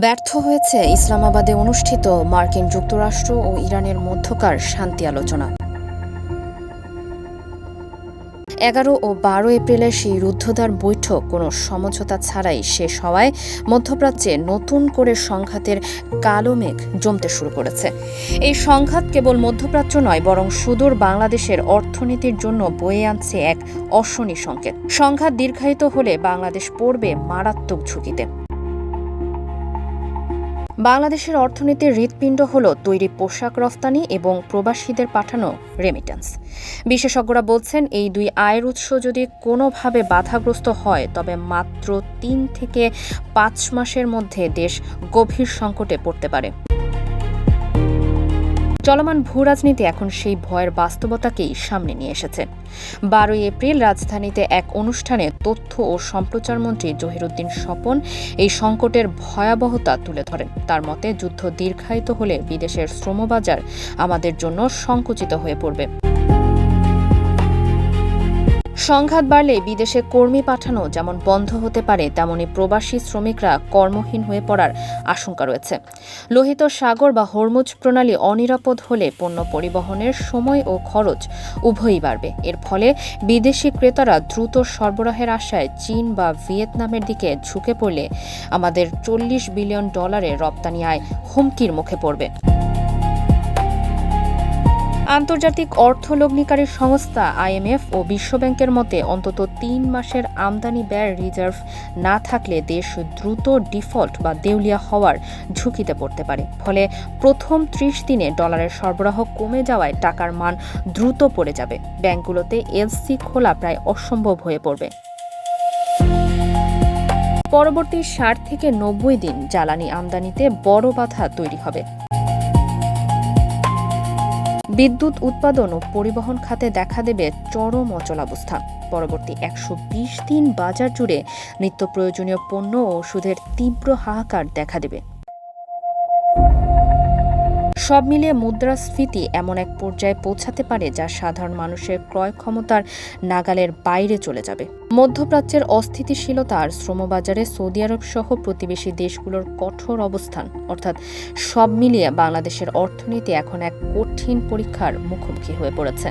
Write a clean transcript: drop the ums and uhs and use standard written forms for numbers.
ব্যর্থ হয়েছে ইসলামাবাদে অনুষ্ঠিত মার্কিন যুক্তরাষ্ট্র ও ইরানের মধ্যকার শান্তি আলোচনা। 11 ও 12 এপ্রিলের সেই রুদ্ধদ্বার বৈঠক কোনো সমঝোতা ছাড়াই শেষ হওয়ায় মধ্যপ্রাচ্যে নতুন করে সংঘাতের কালো মেঘ জমতে শুরু করেছে। এই সংঘাত কেবল মধ্যপ্রাচ্য নয়, বরং সুদূর বাংলাদেশের অর্থনীতির জন্য বয়ে আনছে এক অশনি সংকেত। সংঘাত দীর্ঘায়িত হলে বাংলাদেশ পড়বে মারাত্মক ঝুঁকিতে। বাংলাদেশের অর্থনীতির হৃৎপিণ্ড হল তৈরি পোশাক রফতানি এবং প্রবাসীদের পাঠানো রেমিট্যান্স। বিশেষজ্ঞরা বলছেন, এই দুই আয়ের উৎস যদি কোনোভাবে বাধাগ্রস্ত হয় তবে মাত্র 3 থেকে 5 মাসের মধ্যে দেশ গভীর সংকটে পড়তে পারে। চলমান ভূরাজনীতি এখন সেই ভয়ের বাস্তবতাকেই সামনে নিয়ে এসেছে। 12 এপ্রিল রাজধানীতে এক অনুষ্ঠানে তথ্য ও সম্প্রচার মন্ত্রী জহিরুদ্দিন স্বপন এই সংকটের ভয়াবহতা তুলে ধরেন। তার মতে, যুদ্ধ দীর্ঘায়িত হলে বিদেশের শ্রমবাজার আমাদের জন্য সংকুচিত হয়ে পড়বে। সংঘাত বাড়লে বিদেশে কর্মী পাঠানো যেমন বন্ধ হতে পারে, তেমনি প্রবাসী শ্রমিকরা কর্মহীন হয়ে পড়ার আশঙ্কা রয়েছে। লোহিত সাগর বা হরমুজ প্রণালী অনিরাপদ হলে পণ্য পরিবহনের সময় ও খরচ উভয়ই বাড়বে। এর ফলে বিদেশি ক্রেতারা দ্রুত সরবরাহের আশায় চীন বা ভিয়েতনামের দিকে ঝুঁকে পড়লে আমাদের $40 বিলিয়ন রপ্তানি আয় হুমকির মুখে পড়বে। আন্তর্জাতিক অর্থ লগ্নিকারী সংস্থা IMF ও বিশ্বব্যাংকের মতে অন্তত 3 মাসের আমদানি ব্যয় রিজার্ভ না থাকলে দেশ দ্রুত ডিফল্ট বা দেউলিয়া হওয়ার ঝুঁকিতে পড়তে পারে। ফলে প্রথম 30 দিনে ডলারের সরবরাহ কমে যাওয়ায় টাকার মান দ্রুত পড়ে যাবে। ব্যাংকগুলোতে এলসি খোলা প্রায় অসম্ভব হয়ে পড়বে। পরবর্তী 60 থেকে 90 দিন জ্বালানি আমদানিতে বড় বাধা তৈরি হবে। বিদ্যুৎ উৎপাদন ও পরিবহন খাতে দেখা দেবে চরম অচলাবস্থা। পরবর্তী 120 দিন বাজার জুড়ে নিত্য প্রয়োজনীয় পণ্য ও ওষুধের তীব্র হাহাকার দেখা দেবে। সব মিলিয়ে মুদ্রাস্ফীতি এমন এক পর্যায়ে পৌঁছাতে পারে যা সাধারণ মানুষের ক্রয় ক্ষমতার নাগালের বাইরে চলে যাবে। মধ্যপ্রাচ্যের অস্থিতিশীলতা আর শ্রমবাজারে সৌদি আরব সহ প্রতিবেশী দেশগুলোর কঠোর অবস্থান, অর্থাৎ সব মিলিয়ে বাংলাদেশের অর্থনীতি এখন এক কঠিন পরীক্ষার মুখোমুখি হয়ে পড়েছে।